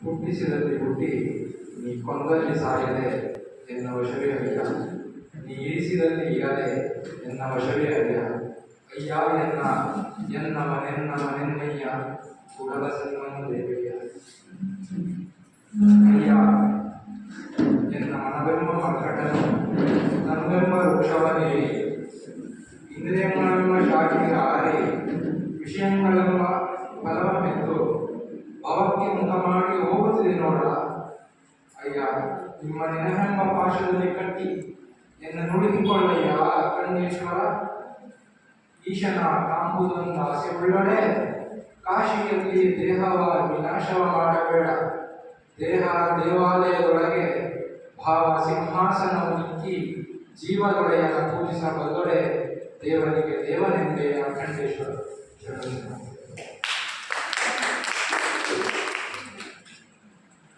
ಹುಟ್ಟಿಸಿದಲ್ಲಿ ಹುಟ್ಟಿ ನೀ ಕೊಂದಲ್ಲಿ ಸಾಯದೆ ಎನ್ನ ವಶವೇ ಅಯ್ಯ, ನೀ ಇರಿಸಿದಲ್ಲಿ ಇರದೆ ಎನ್ನ ವಶವೇ ಅಯ್ಯ. ಅಯ್ಯ ಎನ್ನ ಮನೆನ್ನಯ್ಯ ಕೂಡಲ ಸಂಗಮ ದೇವಯ್ಯ. ಅಯ್ಯ ಎನ್ನ ಮನವೆಂಬ ಮರ್ಕಟನು ನನ್ನೆಂಬ ವೃಕ್ಷವನೇರಿ ಇಂದ್ರಿಯಗಳೆಂಬ ಶಾಖೆಗೆ ಹಾರಿ ವಿಷಯಗಳೆಂಬ ಫಲವನ್ನೆತ್ತು ಅವಕ್ಕೆ ಮುಖ ಮಾಡಿ ಹೋಗುತ್ತಿದೆ ನೋಡ. ಅಯ್ಯ ನಿಮ್ಮ ನೆನಹೆಂಬ ಪಾಶದಲ್ಲಿ ಕಟ್ಟಿ ಎನ್ನ ನುಡಿದುಕೊಳ್ಳಯ್ಯ ಕಣ್ಣೇಶ್ವರ. ಈಶನ ಕಾಂಬುದೊಂದು ಆಸೆ ಉಳ್ಳೊಡೆ ಕಾಶಿಯಲ್ಲಿ ದೇಹವ ವಿನಾಶವ ಮಾಡಬೇಡ. ದೇಹ ದೇವಾಲಯದೊಳಗೆ ಭಾವ ಸಿಂಹಾಸನವು ಇಕ್ಕಿ ಜೀವದೊಡೆಯನ ಪೂಜಿಸಬಲ್ಲೊಡೆ ದೇವನಿಗೆ ದೇವನೆಂದೇ ಅಖಂಡೇಶ್ವರ.